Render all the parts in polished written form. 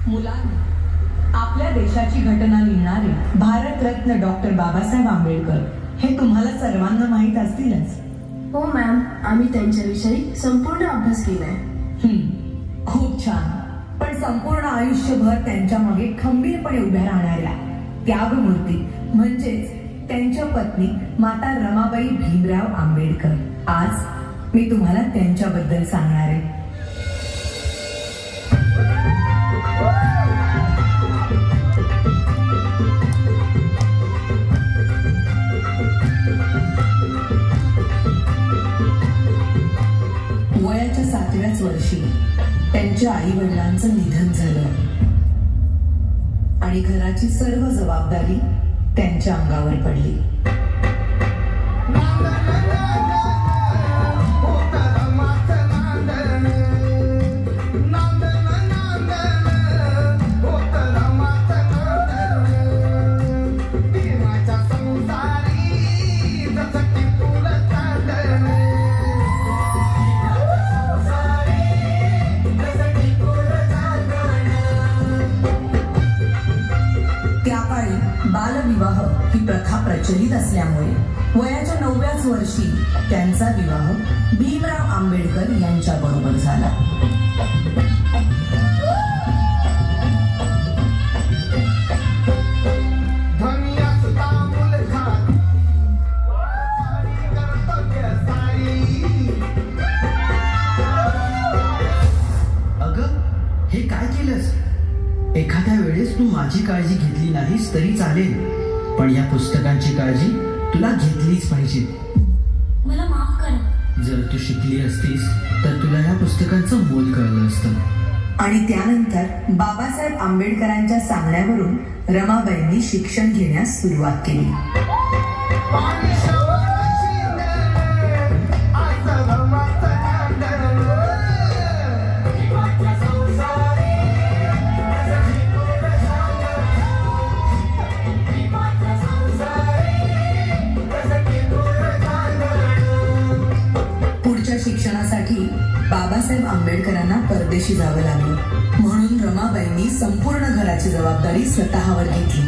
मुलांनी आपल्या देशाची घटना लिहिणारे भारतरत्न डॉक्टर बाबासाहेब आंबेडकर हे तुम्हाला सर्वांना माहीत असतीलच. हो मॅम, आम्ही त्यांच्याविषयी संपूर्ण अभ्यास केलाय. खूप छान. पण संपूर्ण आयुष्यभर त्यांच्या मागे खंबीरपणे उभ्या राहणाऱ्या त्यागमूर्ती म्हणजेच त्यांच्या पत्नी माता रमाबाई भीमराव आंबेडकर आज मी तुम्हाला त्यांच्याबद्दल सांगणार आहे. वयाच्या 7व्याच वर्षी त्यांच्या आई वडिलांचं निधन झालं आणि घराची सर्व जबाबदारी त्यांच्या अंगावर पडली. बालविवाह ही प्रथा प्रचलित असल्यामुळे वयाच्या 9व्याच वर्षी त्यांचा विवाह भीमराव आंबेडकर यांच्या बरोबर झाला. अगं, हे काय केलंस? एखाद्या वेळेस तू माझी काळजी घेतली नाहीस तरी चालेल, पण या पुस्तकांची काळजी तुला घेतलीच पाहिजे. मला माफ करा. जर तू शिकली असतीस तर तुला या पुस्तकांचं मोल कळलं असतं. आणि त्यानंतर बाबासाहेब आंबेडकरांच्या सांगण्यावरून रमाबाईंनी शिक्षण घेण्यास सुरुवात केली. शिक्षणासाठी बाबासाहेब आंबेडकरांना परदेशी जावं लागलं, म्हणून रमाबाईंनी संपूर्ण घराची जबाबदारी स्वतःवर घेतली.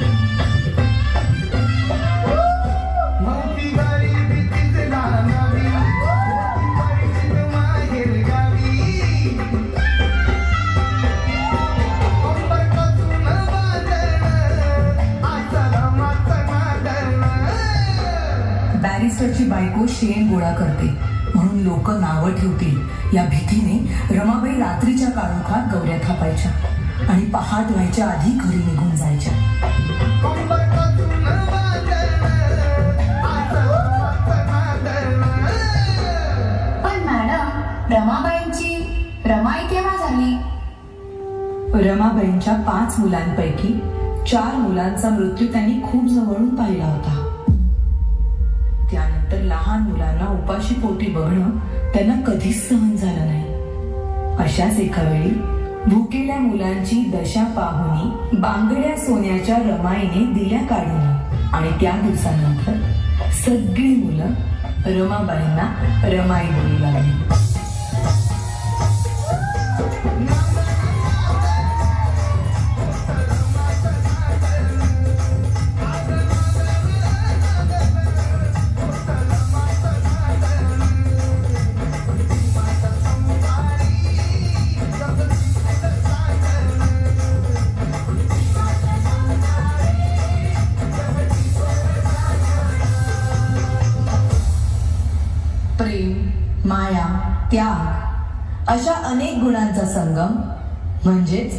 बॅरिस्टरची बायको शेण गोळा करते म्हणून लोक नावं ठेवतील या भीतीने रमाबाई रात्रीच्या काळोखात गौऱ्या थापायच्या आणि पहाट व्हायच्या आधी घरी निघून जायच्या. पण मॅडम, रमाई केव्हा झाली? रमाबाईंच्या 5 मुलांपैकी 4 मुलांचा मृत्यू त्यांनी खूप जवळून पाहिला होता. त्यानंतर लहान मुलांना उपाशी पोटी बघणं त्यांना कधीच सहन झालं नाही. अशाच एका वेळी भुकेल्या मुलांची दशा पाहुनी बांगड्या सोन्याच्या रमाईने दिल्या काढून आणि त्या दिवसानंतर सगळी मुलं रमाबाईंना रमाई बोलू लागली. प्रेम, माया, त्याग अशा अनेक गुणांचा संगम म्हणजेच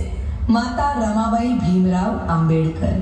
माता रमाबाई भीमराव आंबेडकर.